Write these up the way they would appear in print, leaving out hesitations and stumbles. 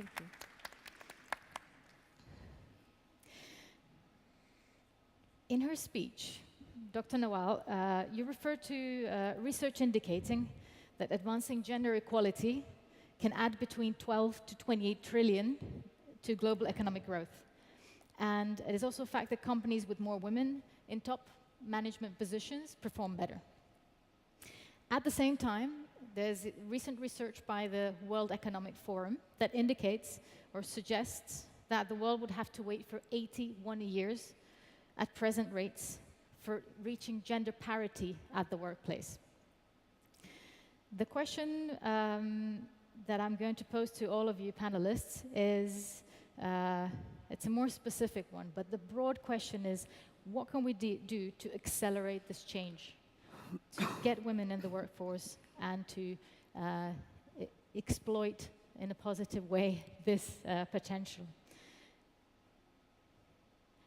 Thank you. In her speech, Dr. Nawal, you referred to research indicating that advancing gender equality can add between 12 to 28 trillion to global economic growth. And it is also a fact that companies with more women in top management positions perform better. At the same time, there's recent research by the World Economic Forum that indicates or suggests that the world would have to wait for 81 years at present rates for reaching gender parity at the workplace. The question that I'm going to pose to all of you panelists is, it's a more specific one, but the broad question is, what can we do to accelerate this change, to get women in the workforce and to exploit in a positive way this potential?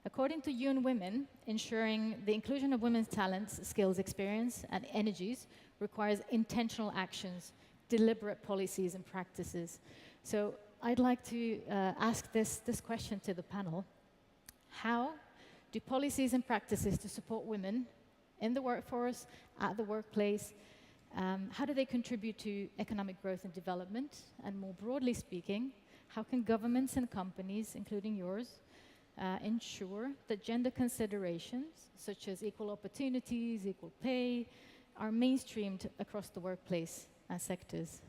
According to UN Women, ensuring the inclusion of women's talents, skills, experience, and energies requires intentional actions, deliberate policies and practices. So I'd like to ask this question to the panel. How do policies and practices to support women in the workforce, at the workplace, how do they contribute to economic growth and development? And more broadly speaking, how can governments and companies, including yours, ensure that gender considerations, such as equal opportunities, equal pay, are mainstreamed across the workplace and sectors?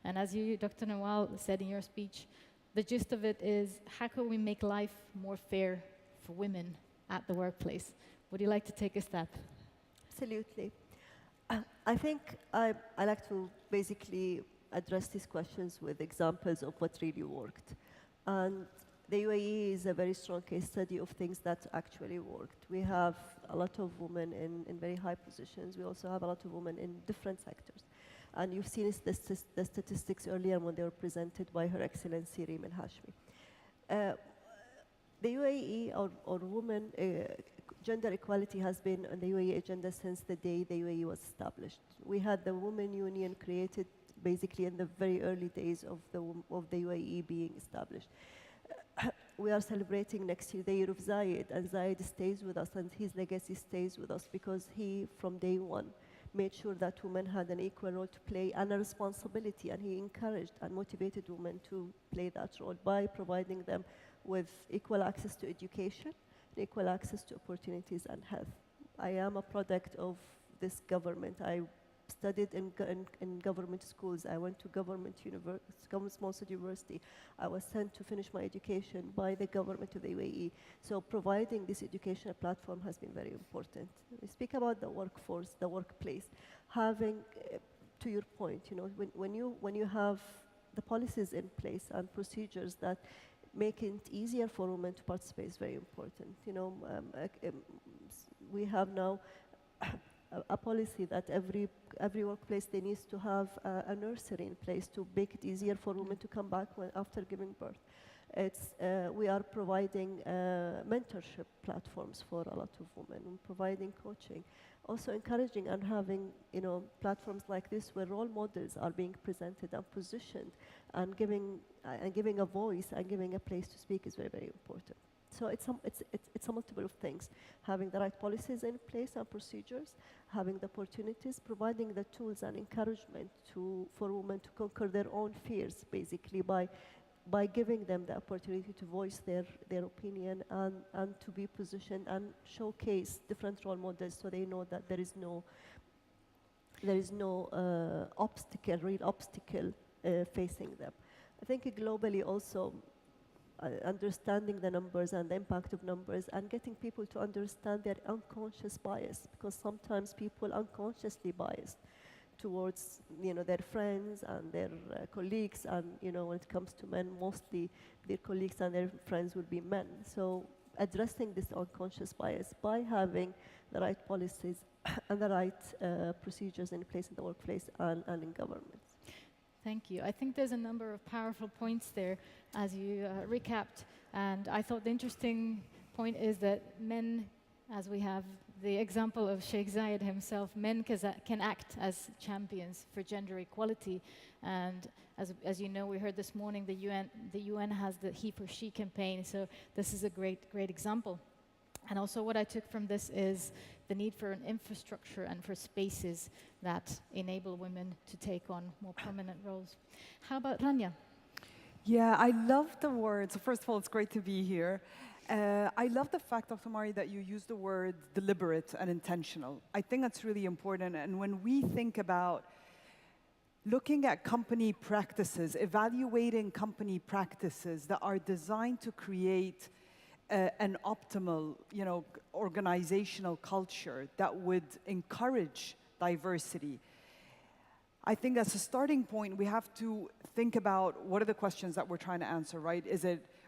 And as you, Dr. Nawal, said in your speech, the gist of it is, how can we make life more fair for women at the workplace? Would you like to take a step? Absolutely. I think I like to basically address these questions with examples of what really worked. And the UAE is a very strong case study of things that actually worked. We have a lot of women in very high positions. We also have a lot of women in different sectors. And you've seen the statistics earlier when they were presented by Her Excellency Reem Al Hashmi. The UAE, or women, gender equality has been on the UAE agenda since the day the UAE was established. We had the Women Union created basically in the very early days of the UAE being established. We are celebrating next year the year of Zayed, and Zayed stays with us, and his legacy stays with us because he, from day one, made sure that women had an equal role to play and a responsibility, and he encouraged and motivated women to play that role by providing them with equal access to education, and equal access to opportunities and health. I am a product of this government. I studied in government schools. I went to government sponsored university. I was sent to finish my education by the government of the UAE. So providing this educational platform has been very important. We speak about the workforce, the workplace. Having, to your point, you know, when you have the policies in place and procedures that make it easier for women to participate is very important. You know, we have now a policy that every workplace they needs to have a nursery in place to make it easier for women to come back after giving birth. We are providing mentorship platforms for a lot of women, providing coaching, also encouraging and having platforms like this where role models are being presented and positioned, and giving a voice and giving a place to speak is very, very important. So it's a multiple of things. Having the right policies in place and procedures, having the opportunities, providing the tools and encouragement for women to conquer their own fears, basically by giving them the opportunity to voice their opinion and to be positioned and showcase different role models so they know that there is no real obstacle facing them. I think globally also, understanding the numbers and the impact of numbers and getting people to understand their unconscious bias, because sometimes people unconsciously biased towards their friends and their colleagues, and when it comes to men, mostly their colleagues and their friends will be men. So addressing this unconscious bias by having the right policies and the right procedures in place in the workplace and in governments. Thank you. I think there's a number of powerful points there as you recapped. And I thought the interesting point is that men, as we have the example of Sheikh Zayed himself, men can act as champions for gender equality. And As you know, we heard this morning the UN has the He for She campaign, so this is a great example. And also what I took from this is the need for an infrastructure and for spaces that enable women to take on more prominent roles. How about Rania? Yeah, I love the words. First of all, it's great to be here. I love the fact, Dr. Mari, that you use the word deliberate and intentional. I think that's really important. And when we think about looking at company practices, evaluating company practices that are designed to create an optimal, organizational culture that would encourage diversity, I think as a starting point, we have to think about what are the questions that we're trying to answer, right?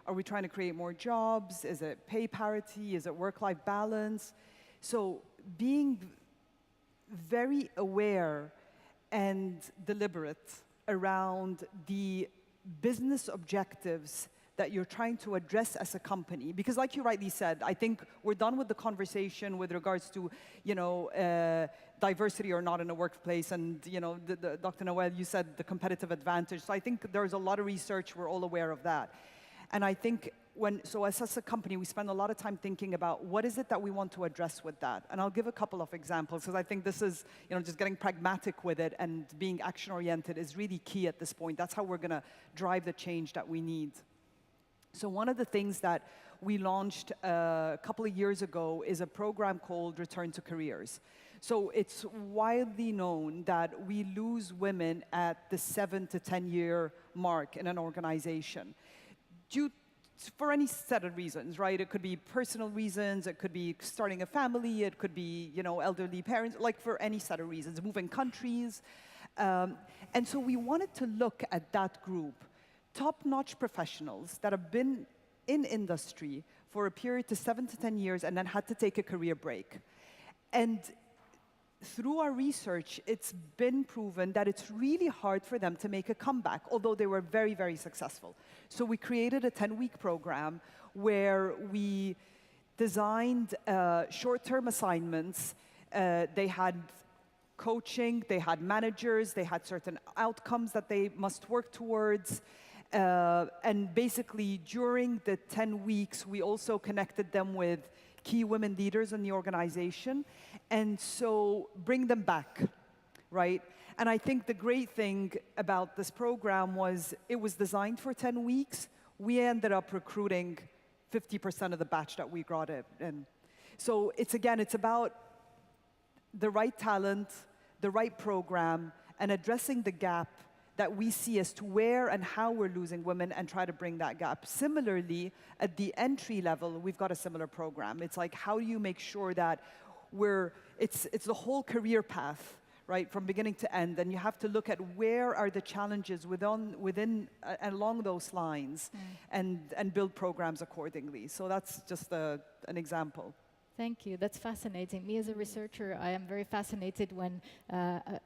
Are we trying to create more jobs? Is it pay parity? Is it work-life balance? So being very aware and deliberate around the business objectives that you're trying to address as a company. Because like you rightly said, I think we're done with the conversation with regards to, diversity or not in a workplace. And, Dr. Noel, you said the competitive advantage. So I think there's a lot of research, we're all aware of that. And I think as a company, we spend a lot of time thinking about what is it that we want to address with that. And I'll give a couple of examples, because I think this is, just getting pragmatic with it and being action-oriented is really key at this point. That's how we're going to drive the change that we need. So one of the things that we launched a couple of years ago is a program called Return to Careers. So it's widely known that we lose women at the 7 to 10 year mark in an organization for any set of reasons, right? It could be personal reasons, it could be starting a family, it could be, elderly parents, like for any set of reasons, moving countries. And so we wanted to look at that group, top-notch professionals that have been in industry for a period of 7 to 10 years and then had to take a career break. And through our research, it's been proven that it's really hard for them to make a comeback, although they were very, very successful. So we created a 10-week program where we designed short-term assignments. They had coaching, they had managers, they had certain outcomes that they must work towards. And basically, during the 10 weeks, we also connected them with key women leaders in the organization, and so bring them back, right? And I think the great thing about this program was it was designed for 10 weeks. We ended up recruiting 50% of the batch that we brought in. So it's about the right talent, the right program, and addressing the gap that we see as to where and how we're losing women and try to bring that gap. Similarly, at the entry level, we've got a similar program. It's like, how do you make sure that it's the whole career path, right, from beginning to end, and you have to look at where are the challenges within along those lines, and build programs accordingly. So that's just an example. Thank you. That's fascinating. Me as a researcher, I am very fascinated when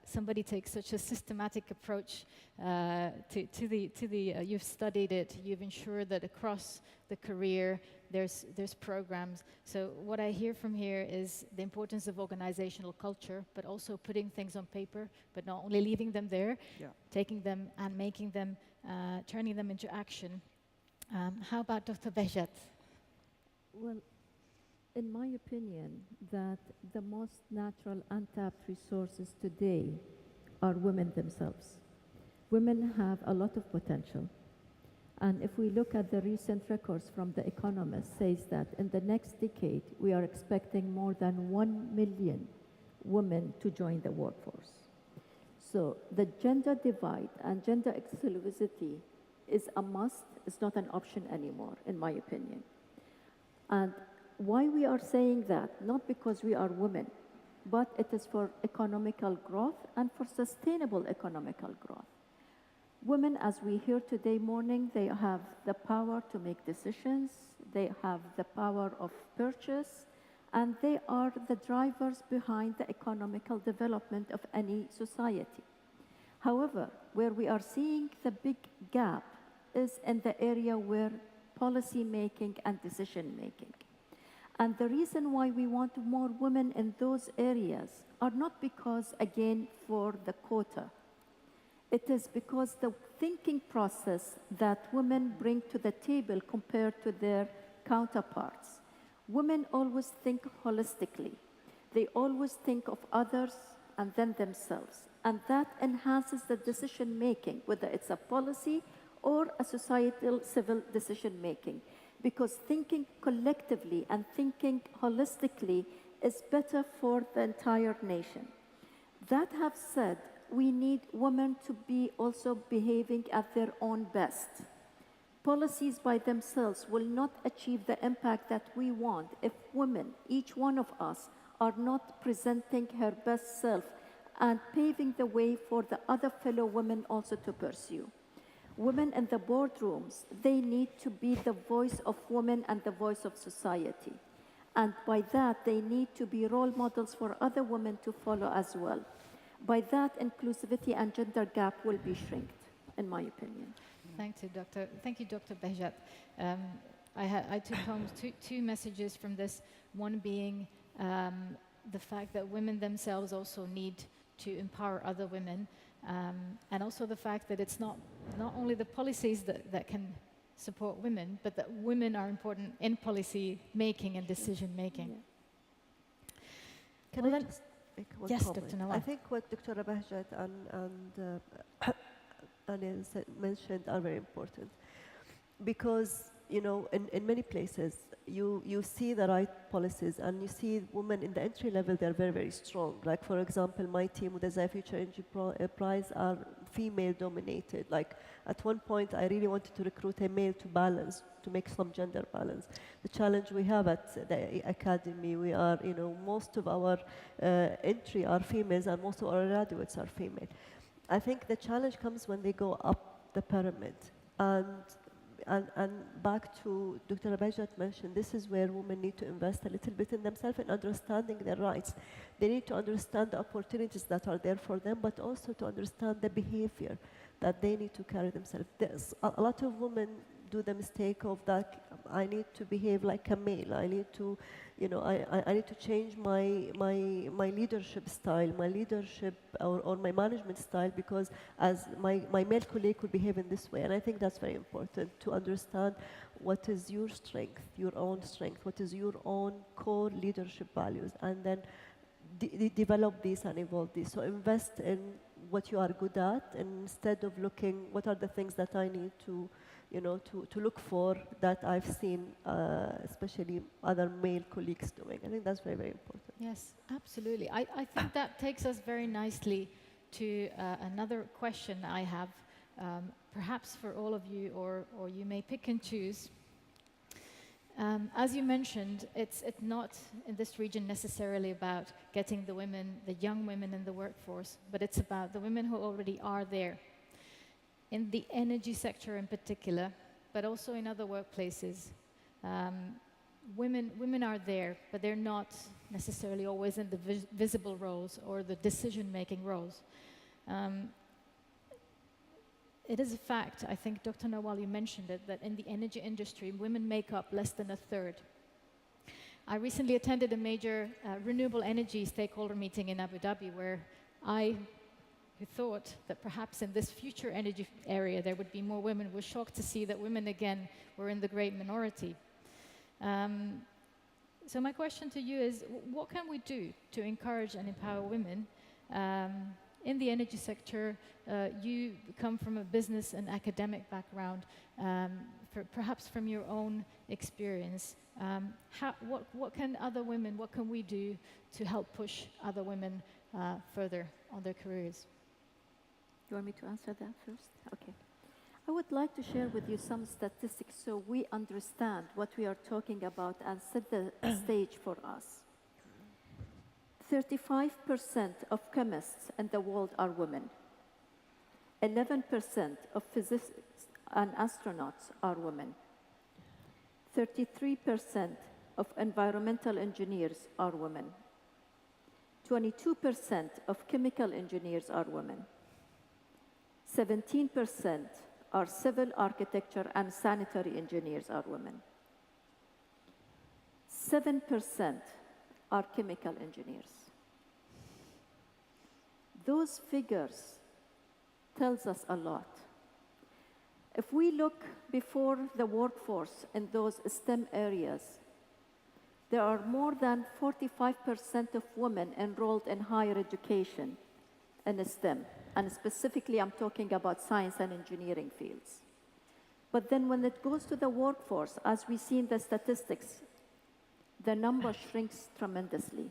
somebody takes such a systematic approach to the. You've studied it. You've ensured that across the career there's programs. So what I hear from here is the importance of organizational culture, but also putting things on paper, but not only leaving them there, taking them and making them, turning them into action. How about Dr. Behjat? Well, in my opinion, that the most natural untapped resources today are women themselves. Women have a lot of potential. And if we look at the recent records from The Economist, says that in the next decade, we are expecting more than 1 million women to join the workforce. So the gender divide and gender exclusivity is a must. It's not an option anymore, in my opinion. And why we are saying that, not because we are women, but it is for economical growth and for sustainable economical growth. Women, as we hear today morning, they have the power to make decisions, they have the power of purchase, and they are the drivers behind the economical development of any society. However, where we are seeing the big gap is in the area where policy making and decision making. And the reason why we want more women in those areas are not because, again, for the quota. It is because the thinking process that women bring to the table compared to their counterparts. Women always think holistically. They always think of others and then themselves. And that enhances the decision making, whether it's a policy or a societal civil decision making. Because thinking collectively and thinking holistically is better for the entire nation. That have said, we need women to be also behaving at their own best. Policies by themselves will not achieve the impact that we want if women, each one of us, are not presenting her best self and paving the way for the other fellow women also to pursue. Women in the boardrooms, they need to be the voice of women and the voice of society. And by that, they need to be role models for other women to follow as well. By that, inclusivity and gender gap will be shrinked, in my opinion. Thank you, Dr. Behjat. I took home two messages from this. One being the fact that women themselves also need to empower other women, and also the fact that it's not only the policies that can support women, but that women are important in policy making and decision making. Yeah. Can Well, I then, just make one yes, comment? Dr. Nawal. I think what Dr. Bahjat and Anil mentioned are very important, because in many places you see the right policies and you see women in the entry level, they're very, very strong. Like, for example, my team with the Zai Future Energy Prize are female dominated. Like, at one point I really wanted to recruit a male to make some gender balance. The challenge we have at the academy, we are, most of our entry are females and most of our graduates are female. I think the challenge comes when they go up the pyramid. And back to Dr. Abajat mentioned, this is where women need to invest a little bit in themselves and understanding their rights. They need to understand the opportunities that are there for them, but also to understand the behavior that they need to carry themselves. A lot of women do the mistake of that, I need to behave like a male. I need to, I need to change my leadership style, my leadership or my management style, because as my male colleague would behave in this way. And I think that's very important to understand what is your strength, your own strength, what is your own core leadership values, and then develop these and evolve these. So invest in what you are good at, instead of looking what are the things that I need to look for that I've seen, especially other male colleagues doing. I think that's very, very important. Yes, absolutely. I think that takes us very nicely to another question I have, perhaps for all of you, or you may pick and choose. As you mentioned, it's not in this region necessarily about getting the young women in the workforce, but it's about the women who already are there. In the energy sector in particular, but also in other workplaces, women are there, but they're not necessarily always in the visible roles or the decision-making roles. It is a fact, I think, Dr. Nawal, you mentioned it, that in the energy industry, women make up less than a third. I recently attended a major renewable energy stakeholder meeting in Abu Dhabi, where who thought that perhaps in this future energy area there would be more women, was shocked to see that women again were in the great minority. So my question to you is, what can we do to encourage and empower women in the energy sector? You come from a business and academic background, perhaps from your own experience. What can other women, what can we do to help push other women further on their careers? You want me to answer that first? Okay. I would like to share with you some statistics so we understand what we are talking about and set the stage for us. 35% of chemists in the world are women. 11% of physicists and astronauts are women. 33% of environmental engineers are women. 22% of chemical engineers are women. 17% are civil architecture and sanitary engineers are women. 7% are chemical engineers. Those figures tells us a lot. If we look before the workforce in those STEM areas, there are more than 45% of women enrolled in higher education in STEM, and specifically I'm talking about science and engineering fields. But then when it goes to the workforce, as we see in the statistics, the number shrinks tremendously.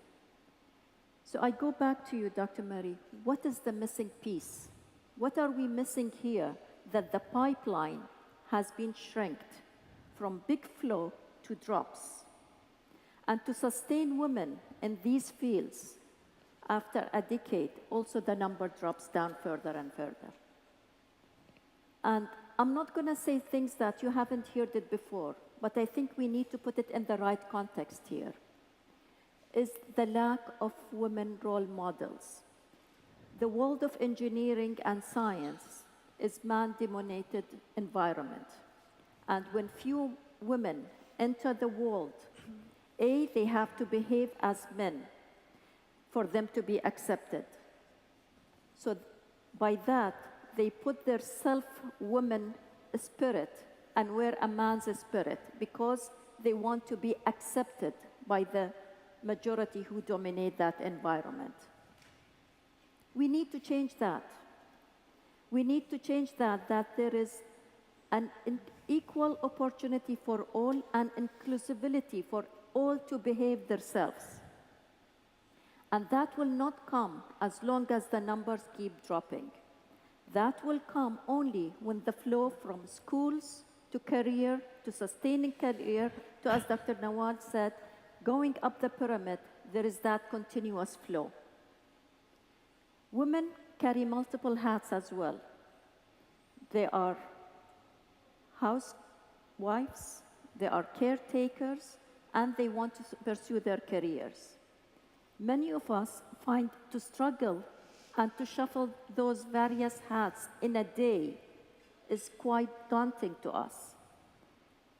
So I go back to you, Dr. Mary. What is the missing piece? What are we missing here that the pipeline has been shrinked from big flow to drops? And to sustain women in these fields, after a decade, also the number drops down further and further. And I'm not going to say things that you haven't heard it before, but I think we need to put it in the right context here, is the lack of women role models. The world of engineering and science is man-dominated environment. And when few women enter the world, they have to behave as men for them to be accepted. So by that, they put their self-woman spirit and wear a man's spirit because they want to be accepted by the majority who dominate that environment. We need to change that. We need to change that there is an equal opportunity for all and inclusivity for all to behave themselves. And that will not come as long as the numbers keep dropping. That will come only when the flow from schools to career, to sustaining career, to, as Dr. Nawal said, going up the pyramid, there is that continuous flow. Women carry multiple hats as well. They are housewives, they are caretakers, and they want to pursue their careers. Many of us find to struggle and to shuffle those various hats in a day is quite daunting to us.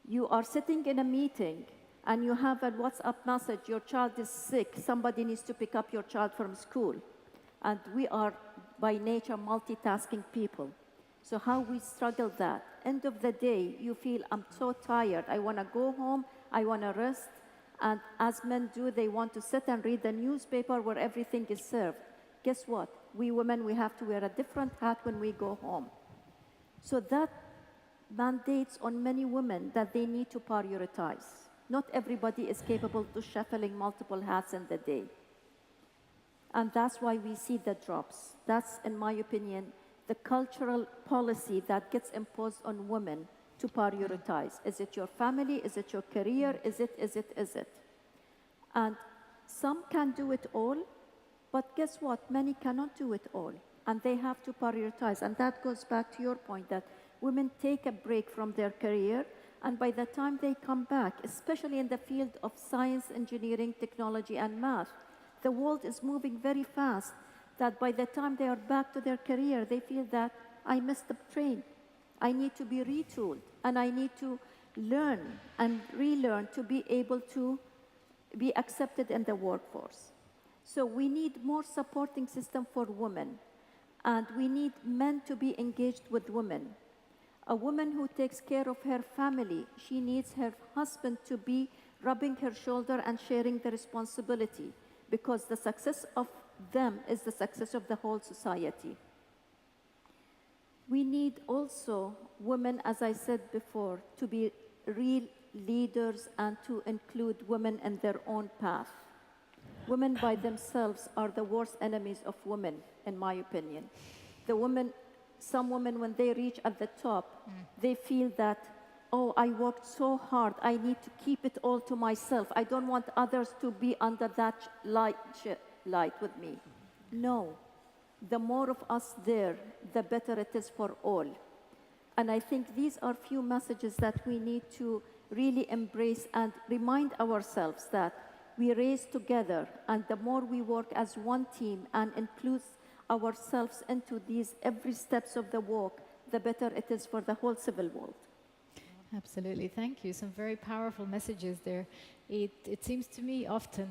You are sitting in a meeting and you have a WhatsApp message, your child is sick, somebody needs to pick up your child from school. And we are, by nature, multitasking people. So how we struggle that. End of the day, you feel, I'm so tired, I want to go home, I want to rest. And as men do, they want to sit and read the newspaper where everything is served. Guess what? We women, we have to wear a different hat when we go home. So that mandates on many women that they need to prioritize. Not everybody is capable to shuffling multiple hats in the day. And that's why we see the drops. That's, in my opinion, the cultural policy that gets imposed on women to prioritize. Is it your family? Is it your career? Is it? And some can do it all, but guess what? Many cannot do it all, and they have to prioritize. And that goes back to your point that women take a break from their career, and by the time they come back, especially in the field of science, engineering, technology, and math, the world is moving very fast, that by the time they are back to their career, they feel that I missed the train. I need to be retooled, and I need to learn and relearn to be able to be accepted in the workforce. So we need more supporting system for women, and we need men to be engaged with women. A woman who takes care of her family, she needs her husband to be rubbing her shoulder and sharing the responsibility, because the success of them is the success of the whole society. We need also women, as I said before, to be real leaders and to include women in their own path. Women by themselves are the worst enemies of women, in my opinion. Some women, when they reach at the top, they feel that, oh, I worked so hard, I need to keep it all to myself. I don't want others to be under that light with me. No. The more of us there, the better it is for all. And I think these are few messages that we need to really embrace and remind ourselves that we race together, and the more we work as one team and include ourselves into these every steps of the walk, the better it is for the whole civil world. Absolutely, thank you. Some very powerful messages there. It seems to me often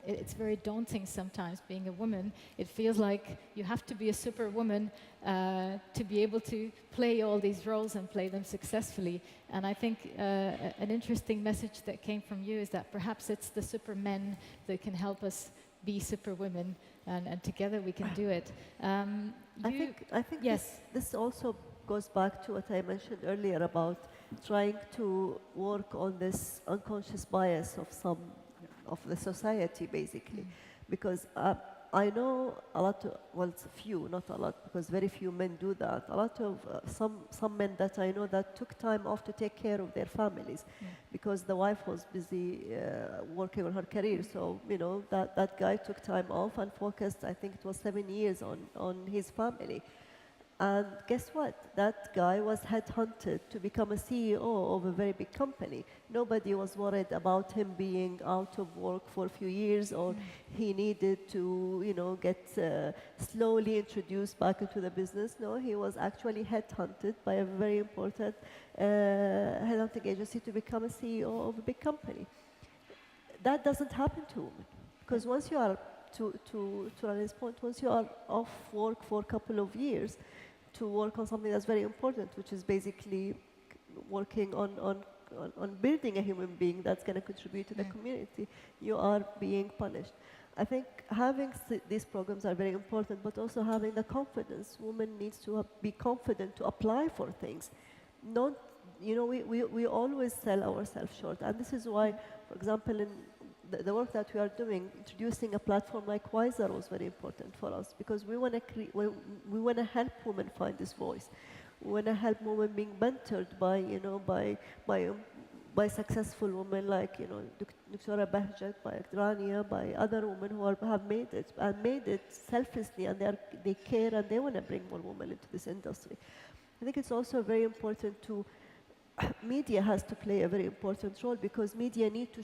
it's very daunting sometimes being a woman. It feels like you have to be a superwoman to be able to play all these roles and play them successfully. And I think an interesting message that came from you is that perhaps it's the supermen that can help us be superwomen, and together we can do it. I think yes. this also goes back to what I mentioned earlier about trying to work on this unconscious bias of some of the society, basically. Because I know a lot of, well, it's few, not a lot, because very few men do that. A lot of, some men that I know that took time off to take care of their families because the wife was busy working on her career. So, you know, that guy took time off and focused, I think it was 7 years on his family. And guess what? That guy was headhunted to become a CEO of a very big company. Nobody was worried about him being out of work for a few years, or he needed to, you know, get slowly introduced back into the business. No, he was actually headhunted by a very important headhunting agency to become a CEO of a big company. That doesn't happen to women, because once you are, to Rani's point, once you are off work for a couple of years to work on something that's very important, which is basically working on building a human being that's going to contribute to the community, you are being punished. I think having these programs are very important, but also having the confidence. Women needs to be confident to apply for things. Not, you know, we always sell ourselves short, and this is why, for example, in the work that we are doing, introducing a platform like Wiser was very important for us, because we want to help women find this voice. We want to help women being mentored by, you know, by successful women like, you know, Dr. Bahjat, by Rania, by other women who have made it, and made it selflessly, and they care and they want to bring more women into this industry. I think it's also very important to media has to play a very important role, because media need to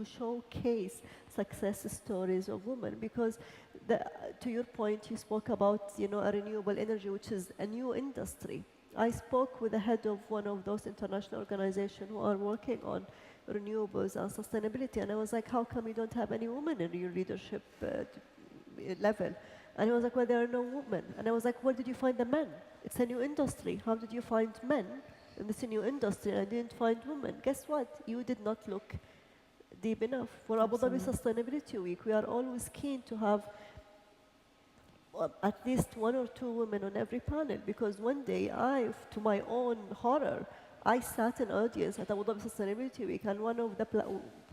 showcase success stories of women. Because to your point, you spoke about, you know, a renewable energy, which is a new industry. I spoke with the head of one of those international organizations who are working on renewables and sustainability, and I was like, how come you don't have any women in your leadership level? And he was like, well, there are no women. And I was like, where did you find the men? It's a new industry. How did you find men in this new industry? I didn't find women. Guess what? You did not look deep enough. For Abu Dhabi Sustainability Week, we are always keen to have at least 1 or 2 women on every panel, because one day to my own horror, I sat in audience at Abu Dhabi Sustainability Week, and one of the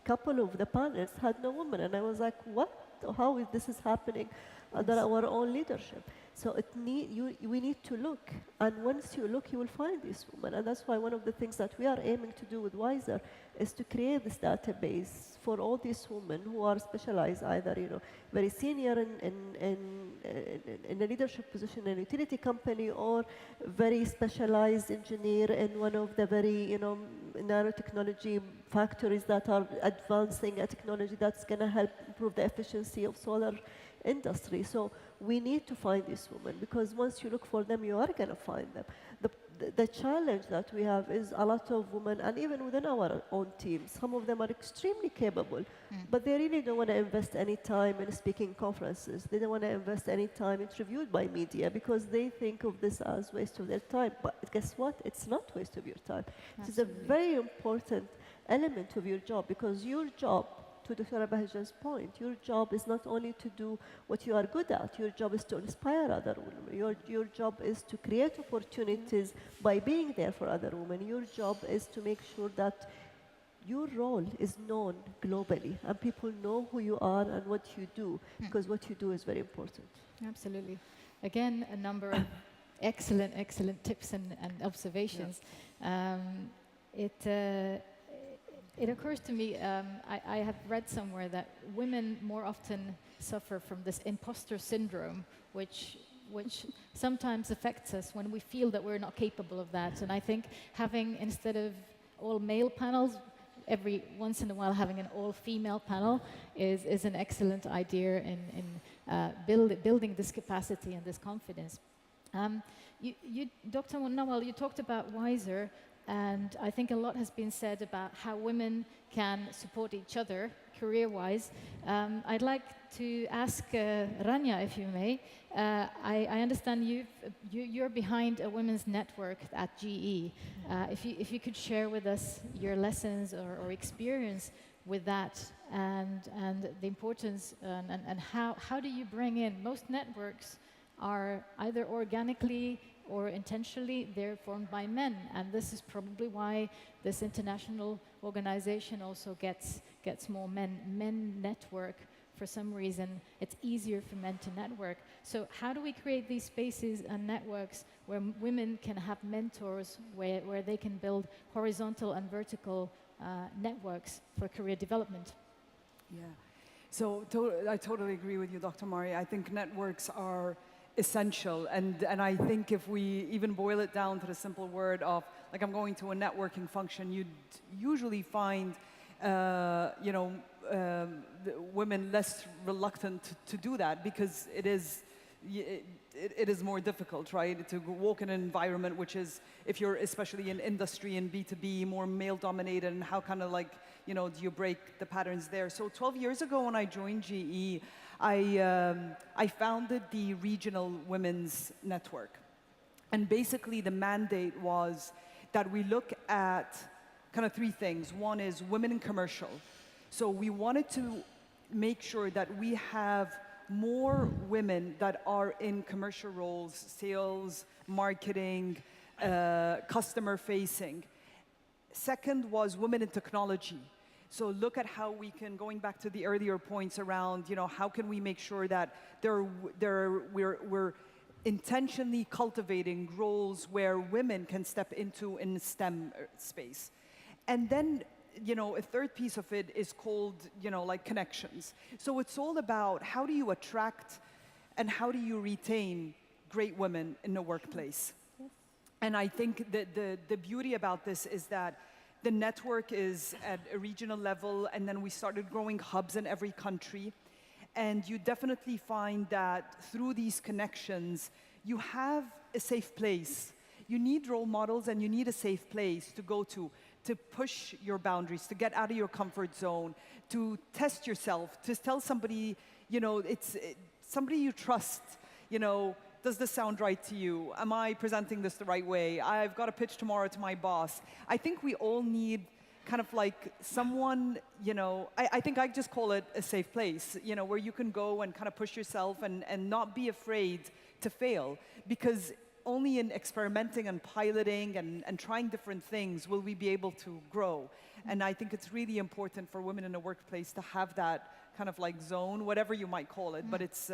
couple of the panels had no woman, and I was like, what? How is this happening under our own leadership? So we need to look, and once you look, you will find these women, and that's why one of the things that we are aiming to do with Wiser is to create this database for all these women who are specialized, either, you know, very senior in a leadership position in a utility company, or very specialized engineer in one of the very, you know, nanotechnology factories that are advancing a technology that's going to help improve the efficiency of solar industry. So we need to find these women, because once you look for them, you are going to find them. The challenge that we have is a lot of women, and even within our own team, some of them are extremely capable, but they really don't want to invest any time in speaking conferences. They don't want to invest any time interviewed by media, because they think of this as waste of their time. But guess what? It's not waste of your time. It's a very important element of your job, because your job, to Dr. Bahjan's point, your job is not only to do what you are good at, your job is to inspire other women. Your job is to create opportunities by being there for other women. Your job is to make sure that your role is known globally, and people know who you are and what you do, because what you do is very important. Absolutely. Again, a number of excellent tips and observations. It occurs to me, I have read somewhere that women more often suffer from this imposter syndrome, which sometimes affects us when we feel that we're not capable of that. And I think having, instead of all male panels, every once in a while having an all-female panel is an excellent idea in building this capacity and this confidence. Dr. Nawal, you talked about Wiser. And I think a lot has been said about how women can support each other career-wise. I'd like to ask Rania, if you may. I understand you're behind a women's network at GE. If you could share with us your lessons or experience with that, and the importance, and how do you bring in, most networks are either organically or intentionally, they're formed by men, and this is probably why this international organization also gets more men network. For some reason, it's easier for men to network. So how do we create these spaces and networks where women can have mentors, where they can build horizontal and vertical networks for career development? Yeah. So I totally agree with you, Dr. Mari. I think networks are essential, and I think if we even boil it down to the simple word of, like, I'm going to a networking function, you'd usually find women less reluctant to do that, because it is more difficult, right? To walk in an environment which is, if you're especially in industry and B2B, more male dominated, and how kind of like, do you break the patterns there? So 12 years ago when I joined GE, I founded the Regional Women's Network. And basically the mandate was that we look at kind of three things. One is women in commercial. So we wanted to make sure that we have more women that are in commercial roles, sales, marketing, customer facing. Second was women in technology. So look at how we can, going back to the earlier points around, how can we make sure that we're intentionally cultivating roles where women can step into in the STEM space. And then, a third piece of it is called, like connections. So it's all about how do you attract and how do you retain great women in the workplace. Yes. And I think that the beauty about this is that the network is at a regional level, and then we started growing hubs in every country. And you definitely find that through these connections, you have a safe place. You need role models, and you need a safe place to go to push your boundaries, to get out of your comfort zone, to test yourself, to tell somebody, somebody you trust, does this sound right to you? Am I presenting this the right way? I've got a pitch tomorrow to my boss. I think we all need kind of like someone, I think I just call it a safe place, where you can go and kind of push yourself and not be afraid to fail. Because only in experimenting and piloting and trying different things will we be able to grow. And I think it's really important for women in the workplace to have that kind of like zone, whatever you might call it. But it's,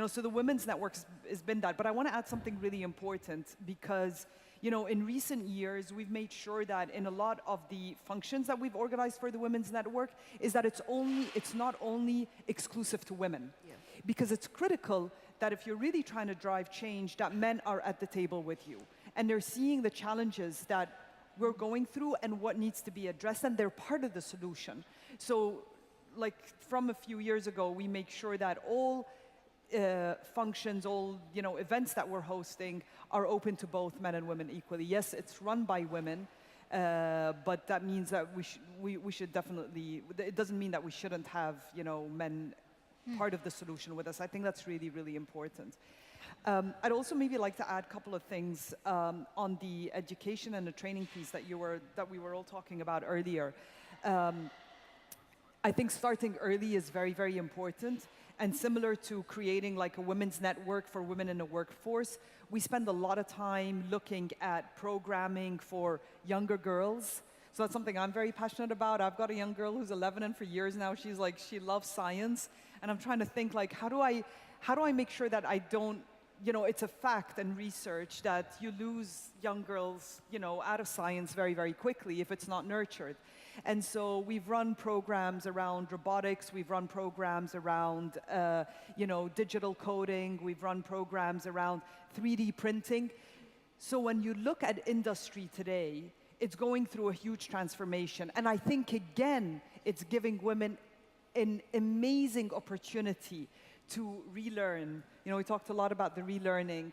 so the Women's Network has been that. But I want to add something really important, because, in recent years, we've made sure that in a lot of the functions that we've organized for the Women's Network is that it's not only exclusive to women. Yeah. Because it's critical that if you're really trying to drive change, that men are at the table with you. And they're seeing the challenges that we're going through and what needs to be addressed, and they're part of the solution. So, like from a few years ago, we make sure that all functions, all events that we're hosting are open to both men and women equally. Yes, it's run by women, but that means that we should definitely, it doesn't mean that we shouldn't have men part of the solution with us. I think that's really, really important. I'd also maybe like to add a couple of things on the education and the training piece that we were all talking about earlier. I think starting early is very, very important. And similar to creating like a women's network for women in the workforce, we spend a lot of time looking at programming for younger girls. So that's something I'm very passionate about. I've got a young girl who's 11, and for years now, she loves science. And I'm trying to think like, how do I make sure that I don't, it's a fact and research that you lose young girls, out of science very, very quickly if it's not nurtured. And so we've run programs around robotics, we've run programs around, digital coding, we've run programs around 3D printing. So when you look at industry today, it's going through a huge transformation. And I think, again, it's giving women an amazing opportunity to relearn. We talked a lot about the relearning.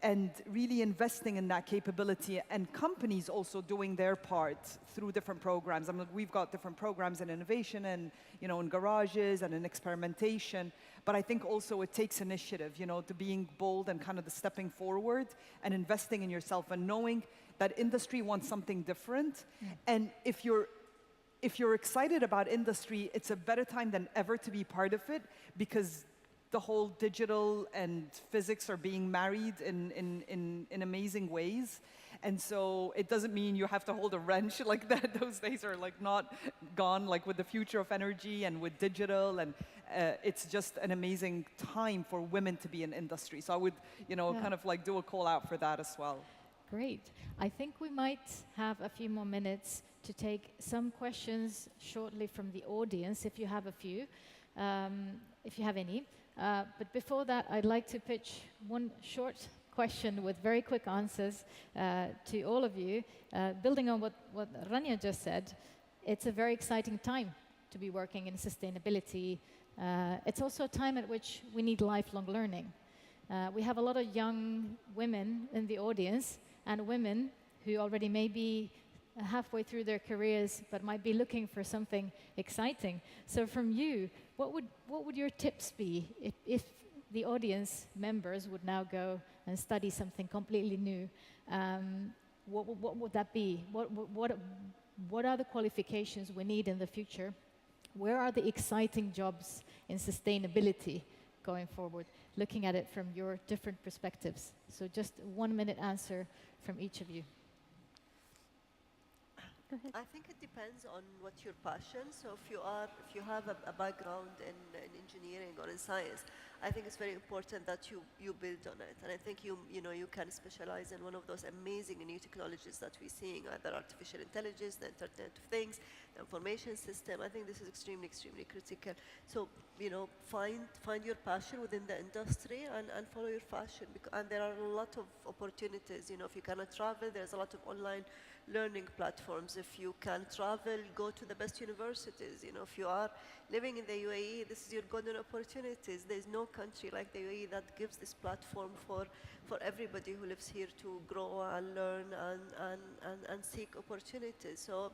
and really investing in that capability, and companies also doing their part through different programs. I mean, we've got different programs in innovation and, you know, in garages and in experimentation, but I think also it takes initiative, you know, to being bold and kind of the stepping forward and investing in yourself and knowing that industry wants something different. And if you're excited about industry, it's a better time than ever to be part of it, because the whole digital and physics are being married in amazing ways. And so it doesn't mean you have to hold a wrench like that. Those days are like not gone, like with the future of energy and with digital. And it's just an amazing time for women to be in industry. So I would, you know, kind of like do a call out for that as well. Great. I think we might have a few more minutes to take some questions shortly from the audience, if you have a few, if you have any. But before that, I'd like to pitch one short question with very quick answers to all of you. Building on what Rania just said, it's a very exciting time to be working in sustainability. It's also a time at which we need lifelong learning. We have a lot of young women in the audience, and women who already may be halfway through their careers but might be looking for something exciting. So from you, what would your tips be if the audience members would now go and study something completely new? What would that be? What are the qualifications we need in the future? Where are the exciting jobs in sustainability going forward? Looking at it from your different perspectives. So just 1 minute answer from each of you. Go ahead. I think it depends on what your passion. So if you have a background in engineering or in science, I think it's very important that you build on it. And I think you can specialize in one of those amazing new technologies that we're seeing, either artificial intelligence, the Internet of Things, the information system. I think this is extremely, extremely critical. So, find your passion within the industry and follow your passion. And there are a lot of opportunities. If you cannot travel, there's a lot of online learning platforms. If you can travel, go to the best universities. If you are living in the UAE, this is your golden opportunities. There's no country like the UAE that gives this platform for everybody who lives here to grow and learn and seek opportunities. So,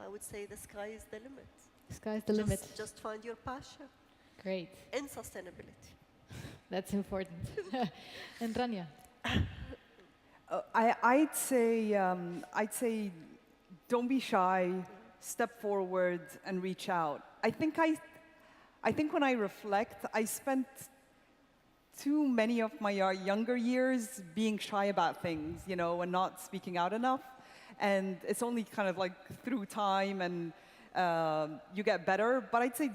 I would say the sky is the limit. The sky is the limit. Just find your passion. Great. In sustainability. That's important. And Rania? I'd say don't be shy, step forward and reach out. I think when I reflect, I spent too many of my younger years being shy about things, and not speaking out enough. And it's only kind of like through time and you get better. But I'd say,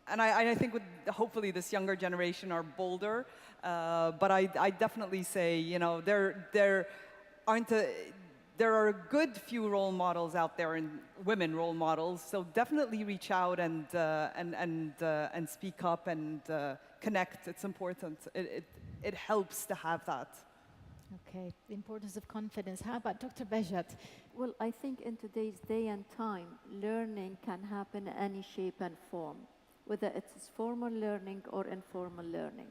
and I think hopefully this younger generation are bolder. But I definitely say, there are a good few role models out there, and women role models. So definitely reach out and speak up and connect. It's important. It helps to have that. Okay, the importance of confidence. How about Dr. Bejat? Well, I think in today's day and time, learning can happen in any shape and form, whether it's formal learning or informal learning.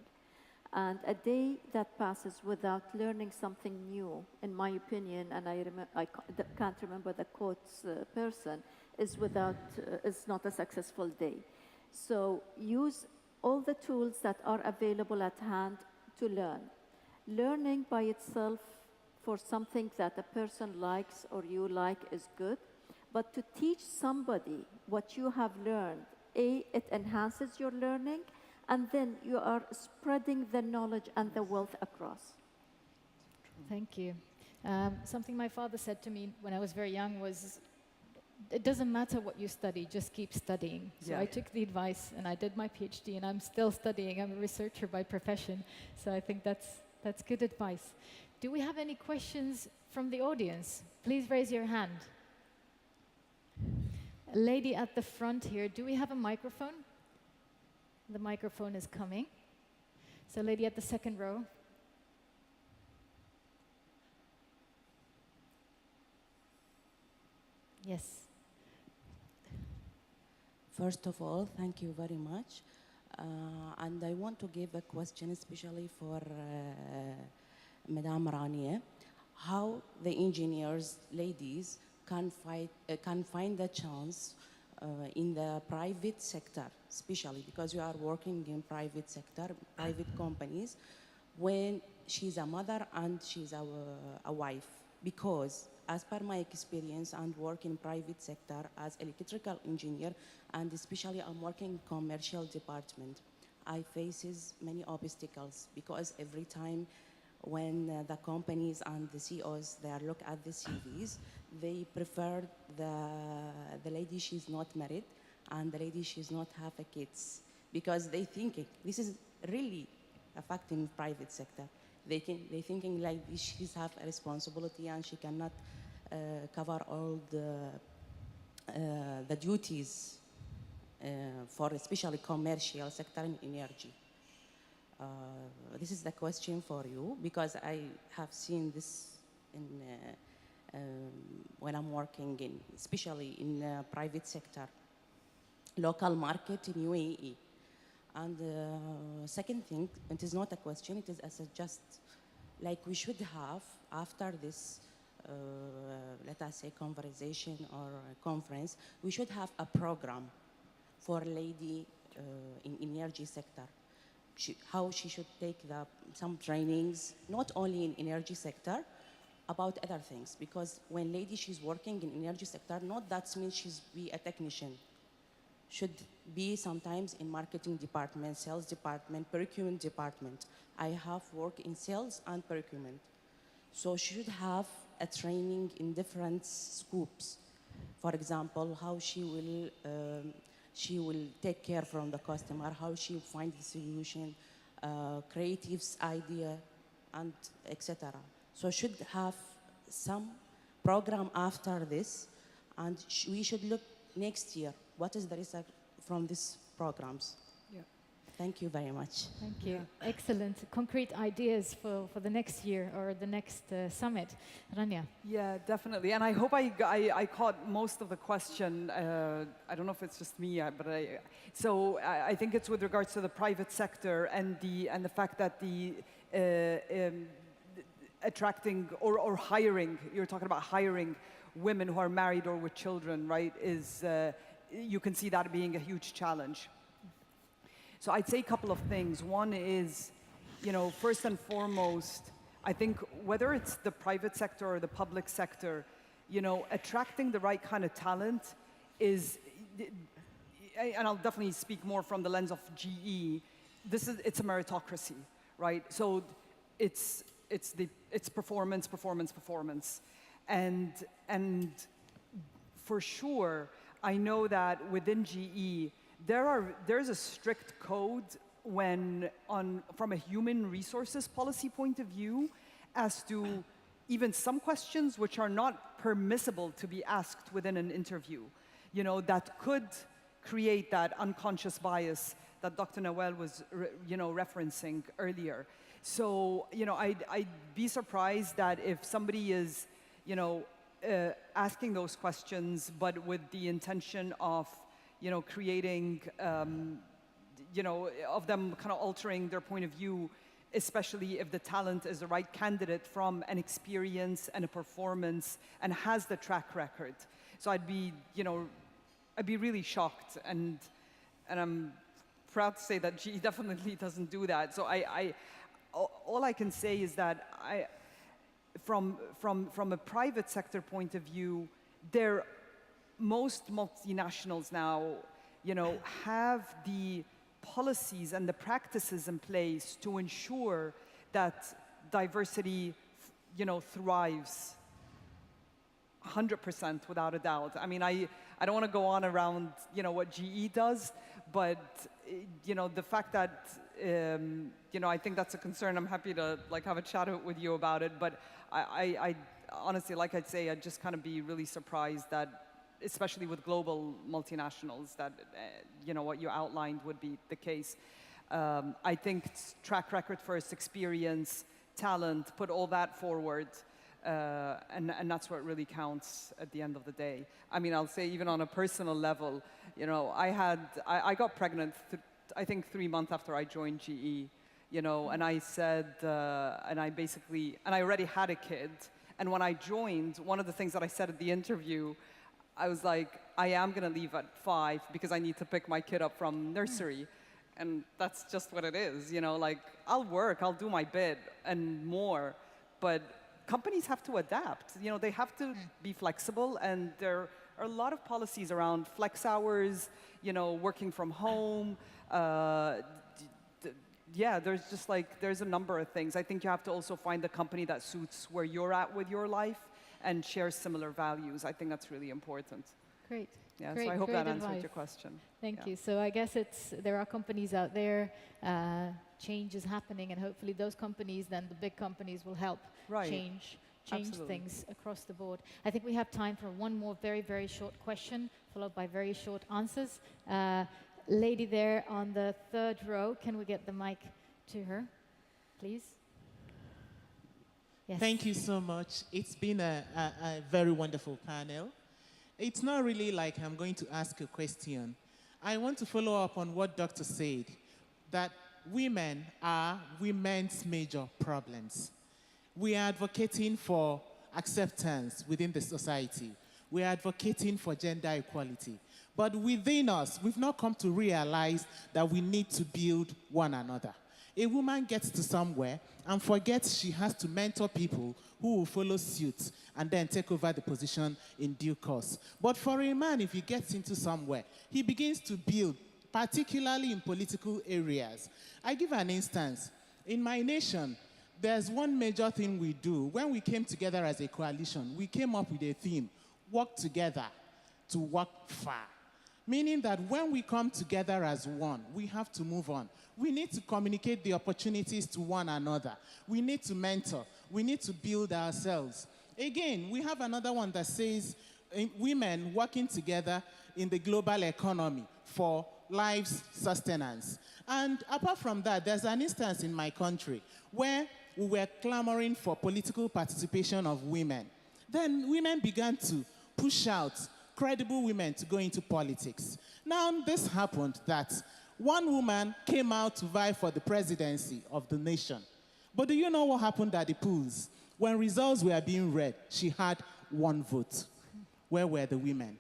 And a day that passes without learning something new, in my opinion, and I can't remember the quote's person, is not a successful day. So use all the tools that are available at hand to learn. Learning by itself for something that a person likes or you like is good, but to teach somebody what you have learned, it enhances your learning, and then you are spreading the knowledge and the wealth across. Thank you. Something my father said to me when I was very young was, it doesn't matter what you study, just keep studying. So I took the advice and I did my PhD and I'm still studying. I'm a researcher by profession. So I think that's good advice. Do we have any questions from the audience? Please raise your hand. A lady at the front here, do we have a microphone? The microphone is coming. So lady at the second row. Yes. First of all, thank you very much. And I want to give a question especially for Madame Rania, how the engineers, ladies, can find the chance in the private sector, especially because we are working in private sector, private companies, when she's a mother and she's a wife. Because as per my experience and work in private sector as electrical engineer, and especially I'm working commercial department, I faces many obstacles because every time when the companies and the CEOs they look at the CVs, they prefer the lady she's not married and the lady she's not have a kids because they thinking this is really a fact in private sector. They thinking like this, she's have a responsibility and she cannot cover all the duties for especially commercial sector and energy. This is the question for you because I have seen this in, when I'm working in, especially in private sector, local market in UAE. And second thing, it is not a question, it is as a just like we should have after this, let us say conversation or conference, we should have a program for lady in energy sector. How she should take some trainings, not only in energy sector, about other things. Because when lady she's working in energy sector, not that means she's be a technician. Should be sometimes in marketing department, sales department, procurement department. I have worked in sales and procurement. So she should have a training in different scopes. For example, how she will take care from the customer, how she will find the solution, creatives idea, and etc. So should have some program after this, and we should look next year. What is the result from these programs? Yeah. Thank you very much. Thank you. Excellent. Concrete ideas for the next year or the next summit. Rania. Yeah, definitely. And I hope I caught most of the question. I don't know if it's just me, but I think it's with regards to the private sector and the fact that the attracting or hiring. You're talking about hiring women who are married or with children, right? Is you can see that being a huge challenge. So I'd say a couple of things. One is, first and foremost, I think whether it's the private sector or the public sector, attracting the right kind of talent is, and I'll definitely speak more from the lens of GE, it's a meritocracy, right? So it's performance, performance, performance. And for sure, I know that within GE, there's a strict code from a human resources policy point of view as to even some questions which are not permissible to be asked within an interview, that could create that unconscious bias that Dr. Nawal was, referencing earlier. So, I'd be surprised that if somebody is, asking those questions, but with the intention of, creating, of them kind of altering their point of view, especially if the talent is the right candidate from an experience and a performance and has the track record. So I'd be really shocked, and I'm proud to say that GE definitely doesn't do that. So all I can say is that from a private sector point of view, most multinationals now, have the policies and the practices in place to ensure that diversity, thrives 100% without a doubt. I mean, I don't want to go on around, what GE does, but, the fact that, I think that's a concern. I'm happy to have a chat with you about it, but I honestly, like I'd say, I'd just kind of be really surprised that, especially with global multinationals, that, what you outlined would be the case. I think track record first, experience, talent, put all that forward, and that's what really counts at the end of the day. I mean, I'll say even on a personal level, I got pregnant, I think 3 months after I joined GE, you know, and I said, and I already had a kid. And when I joined, one of the things that I said at the interview, I was like, I am going to leave at 5 because I need to pick my kid up from nursery. And that's just what it is, you know, like, I'll work, I'll do my bit and more, but companies have to adapt. You know, they have to be flexible, and there are a lot of policies around flex hours, you know, working from home. Yeah, there's a number of things. I think you have to also find the company that suits where you're at with your life and shares similar values. I think that's really important. Great. Yeah, Great, so I hope great that answered advice. your question. Thank Yeah. you. So I guess there are companies out there, change is happening, and hopefully those companies, then the big companies, will help Right. change Absolutely. things across the board. I think we have time for one more very, very short question, followed by very short answers. Lady there on the 3rd row, can we get the mic to her, please? Yes. Thank you so much. It's been a very wonderful panel. It's not really like I'm going to ask a question. I want to follow up on what Dr. said, that women are women's major problems. We are advocating for acceptance within the society. We are advocating for gender equality. But within us, we've not come to realize that we need to build one another. A woman gets to somewhere and forgets she has to mentor people who will follow suit and then take over the position in due course. But for a man, if he gets into somewhere, he begins to build, particularly in political areas. I give an instance. In my nation, there's one major thing we do. When we came together as a coalition, we came up with a theme: work together to work far. Meaning that when we come together as one, we have to move on. We need to communicate the opportunities to one another. We need to mentor. We need to build ourselves. Again, we have another one that says women working together in the global economy for life's sustenance. And apart from that, there's an instance in my country where we were clamoring for political participation of women. Then women began to push out credible women to go into politics. Now, this happened that one woman came out to vie for the presidency of the nation. But do you know what happened at the polls? When results were being read, she had 1 vote. Where were the women?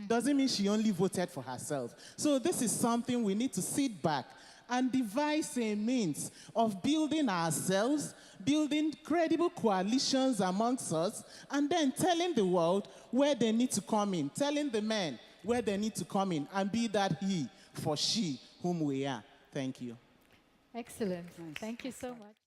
Doesn't mean she only voted for herself. So this is something we need to sit back and devise a means of building ourselves, building credible coalitions amongst us, and then telling the world where they need to come in, telling the men where they need to come in, and be that he for she whom we are. Thank you. Excellent. Thank you so much.